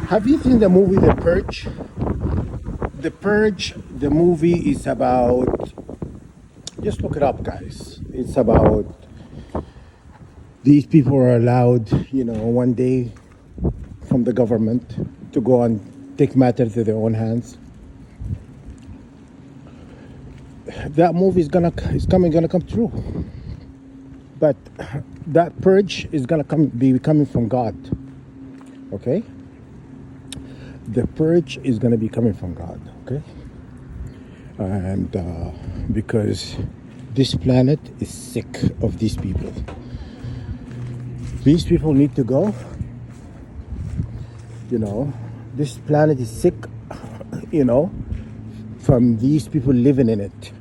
Have you seen the movie The Purge? The Purge, the movie is about, just look it up, guys. It's about these people are allowed, one day from the government to go and take matters to their own hands. That movie is gonna come true, but that purge is gonna be coming from God. Okay, the purge is gonna be coming from God. Okay, and because this planet is sick of these people. These people need to go. This planet is sick. From these people living in it.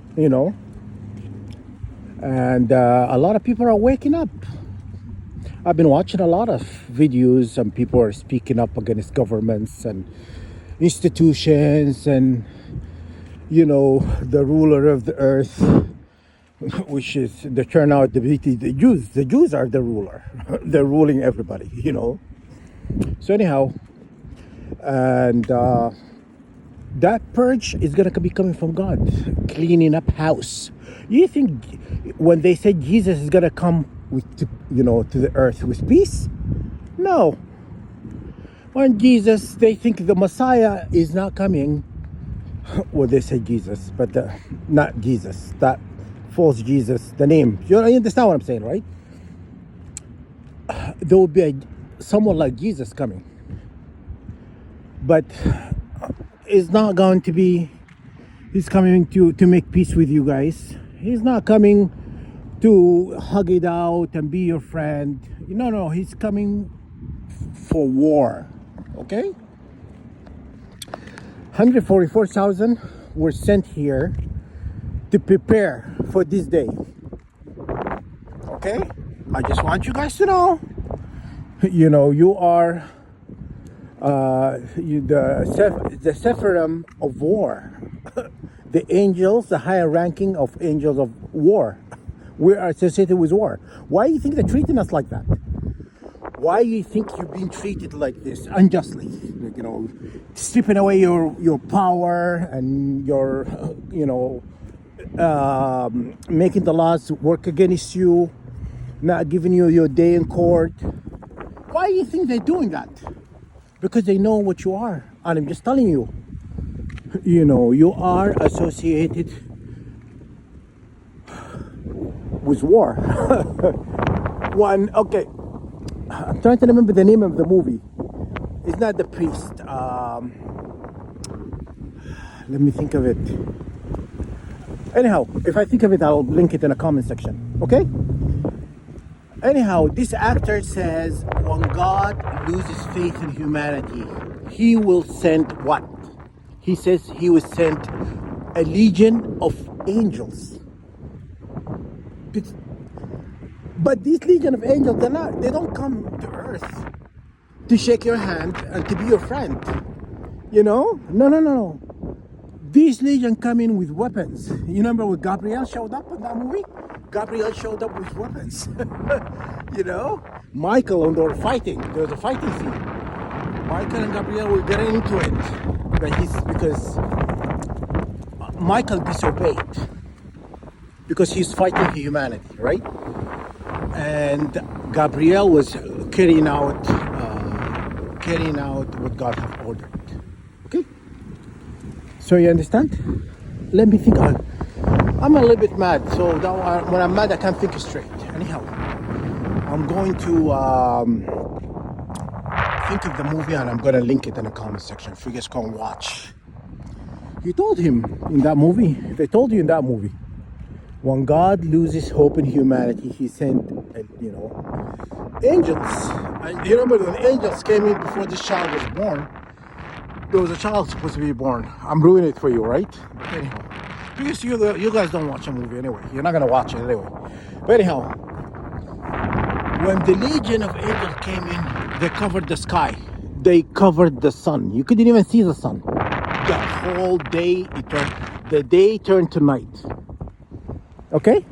And a lot of people are waking up. I've been watching a lot of videos and people are speaking up against governments and institutions and the ruler of the earth, which is the turnout to be the Jews. The Jews are the ruler. They're ruling everybody, So anyhow, and that purge is going to be coming from God, cleaning up house. You think when they said Jesus is going to come to the earth with peace? No. When they think the Messiah is not coming. Well, they say Jesus, but not Jesus. That false Jesus, the name. You understand what I'm saying, right? There will be someone like Jesus coming. But it's not going to be, he's coming to make peace with you guys. He's not coming to hug it out and be your friend. No, he's coming for war. Okay? 144,000 were sent here to prepare for this day. Okay? I just want you guys to know, you are the Sephirim of war. The angels, the higher ranking of angels of war. We are associated with war. Why do you think they're treating us like that? Why do you think you've been treated like this unjustly? Stripping away your power and your, making the laws work against you, not giving you your day in court. Why do you think they're doing that? Because they know what you are. And I'm just telling you, you are associated with war. Okay, I'm trying to remember the name of the movie. It's not The Priest. Let me think of it. Anyhow, if I think of it, I'll link it in the comment section. Okay? Anyhow, this actor says when God loses faith in humanity, he will send what? He says he will send a legion of angels. But these legion of angels, they don't come to earth to shake your hand and to be your friend. No. These legion come in with weapons. You remember when Gabriel showed up in that movie? Gabriel showed up with weapons. Michael and they were fighting. There was a fighting scene. Michael and Gabriel were getting into it. Because Michael disobeyed. Because he's fighting humanity, right? And Gabriel was carrying out what God had ordered. Okay? So you understand? Let me think. I'm a little bit mad, so when I'm mad, I can't think straight. Anyhow, I'm going to think of the movie and I'm going to link it in the comment section for you guys can watch. They told you in that movie, when God loses hope in humanity, he sent, angels. And you remember when angels came in before this child was born, there was a child supposed to be born. I'm ruining it for you, right? Anyhow, because you guys don't watch a movie anyway. You're not going to watch it anyway. But anyhow, when the legion of angels came in, they covered the sky. They covered the sun. You couldn't even see the sun. The whole day, the day turned to night. Okay?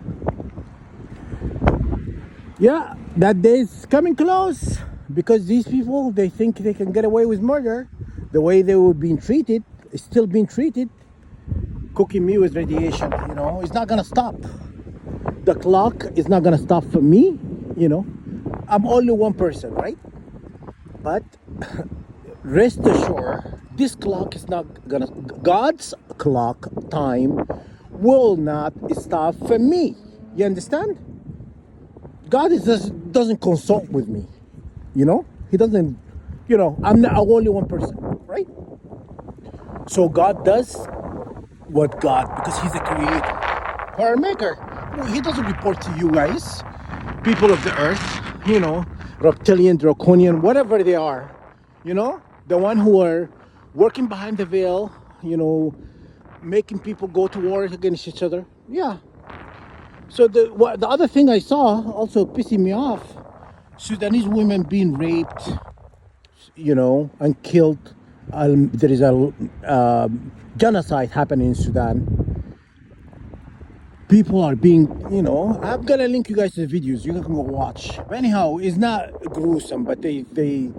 Yeah, that day is coming close. because these people, they think they can get away with murder. The way they were being treated is still being treated. Cooking me with radiation, it's not gonna stop. The clock is not gonna stop for me. I'm only one person, right? But rest assured, this clock is not gonna, God's clock time will not stop for me. You understand? God doesn't consult with me. He doesn't, I'm not only one person, right? So God does what God, because He's a creator, our maker. He doesn't report to you guys, people of the earth, reptilian, draconian, whatever they are, the one who are working behind the veil, making people go to war against each other. Yeah. So the other thing I saw also pissing me off, Sudanese women being raped, and killed. There is a genocide happening in Sudan. People are being, I'm gonna link you guys to the videos. You can go watch. But anyhow, it's not gruesome, but they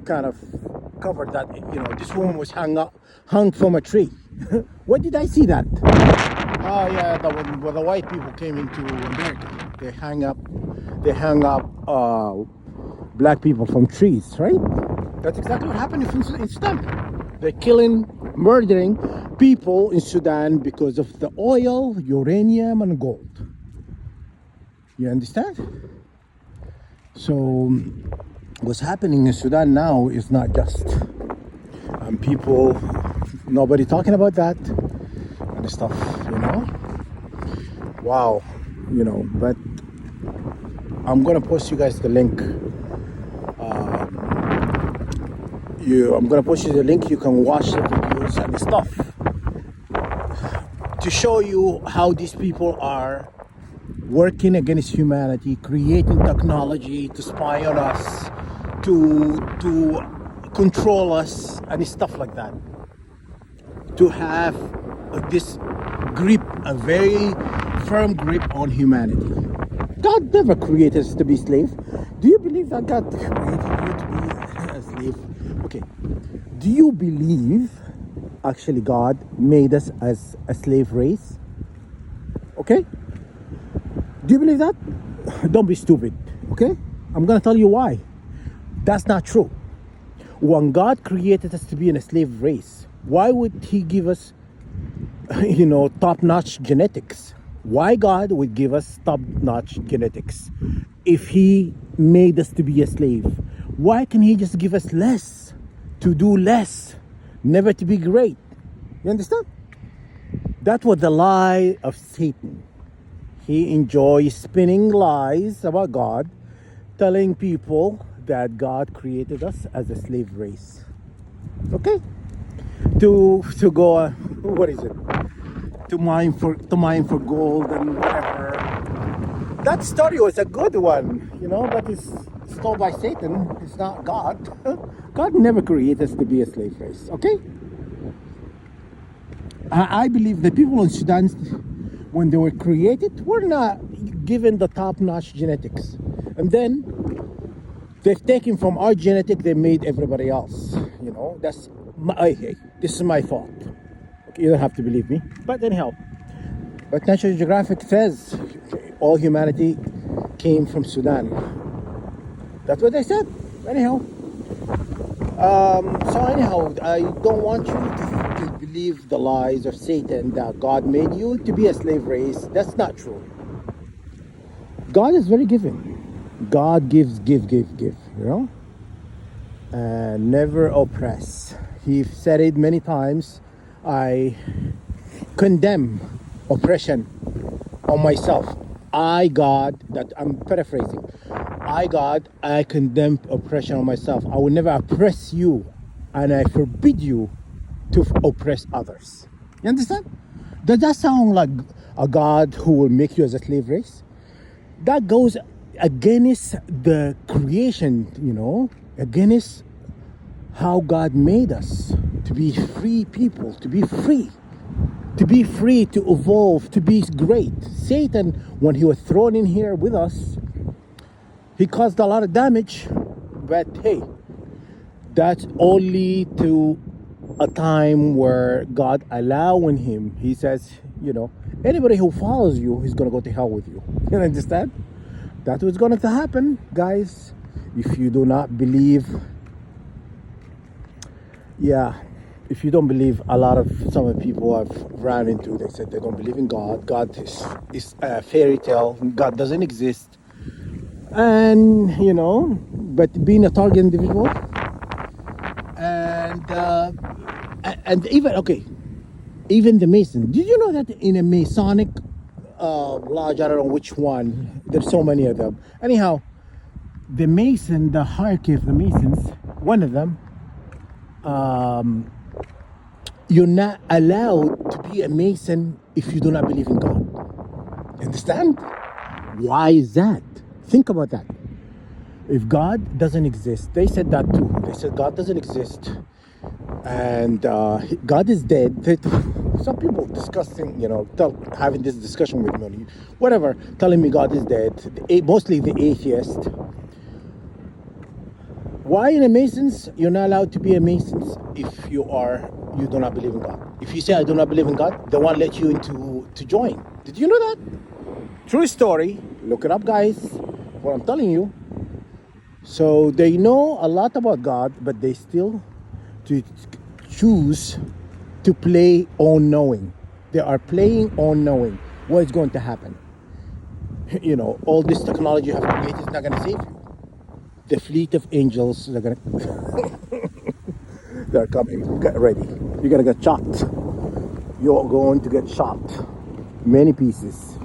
kind of covered that. This woman was hung from a tree. What did I see that? Oh yeah, when the white people came into America, they hung up black people from trees, right? That's exactly what happened in Sudan. They're killing, murdering people in Sudan because of the oil, uranium, and gold. You understand? So what's happening in Sudan now is not just. People, nobody talking about that and stuff, Wow, but I'm gonna post you guys the link. I'm gonna post you the link. You can watch the videos and the stuff to show you how these people are working against humanity, creating technology to spy on us, to control us, and stuff like that. To have this grip, a very firm grip on humanity. God never created us to be slaves. Do you believe that God created you to be a slave? Okay. Do you believe actually God made us as a slave race? Okay? Do you believe that? Don't be stupid. Okay? I'm gonna tell you why. That's not true. When God created us to be in a slave race, why would He give us, top-notch genetics? Why God would give us top-notch genetics if He made us to be a slave? Why can He just give us less, to do less, never to be great? You understand? That was the lie of Satan. He enjoys spinning lies about God, telling people that God created us as a slave race. Okay? To go what is it? To mine for gold and whatever. That story was a good one, but it's told by Satan. It's not God. God never created us to be a slave race. Okay? I believe the people in Sudan, when they were created, were not given the top-notch genetics, and then they've taken from our genetic, they made everybody else. That's this is my thought. Okay, you don't have to believe me, but anyhow. But National Geographic says all humanity came from Sudan. That's what they said. Anyhow. I don't want you to believe the lies of Satan that God made you to be a slave race. That's not true. God is very giving. God gives, give, and never oppress. He said it many times. I condemn oppression on myself. God, that I'm paraphrasing. God, I condemn oppression on myself. I will never oppress you, and I forbid you to oppress others. You understand? Does that sound like a God who will make you as a slave race? That goes against the creation, against how God made us to be free people, to be free, to evolve, to be great. Satan, when he was thrown in here with us, he caused a lot of damage, but hey, That's only to a time where God allowing him. He says, anybody who follows you, he's gonna go to hell with you. You understand? That's what's going to happen, guys. If you do not believe, yeah, if you don't believe, some of the people I've ran into, they said they don't believe in God. God is a fairy tale. God doesn't exist. And but being a target individual, and even okay, even the Mason. Did you know that in a Masonic lodge, I don't know which one, there's so many of them. Anyhow, the hierarchy of the Masons, one of them, you're not allowed to be a Mason if you do not believe in God. Understand? Why is that? Think about that. If God doesn't exist, they said that too. They said God doesn't exist, and God is dead. Some people discussing, having this discussion with me, whatever, telling me God is dead. Mostly the atheist. Why in a Masons you're not allowed to be a Masons if you do not believe in God? If you say I do not believe in God, they won't let you to join. Did you know that? True story. Look it up, guys. What I'm telling you. So they know a lot about God, but they still choose to play on knowing. They are playing on knowing what is going to happen. All this technology you have created is not going to save you. The fleet of angels are going to they're coming. Get ready. You're going to get shot. You're going to get shot. Many pieces.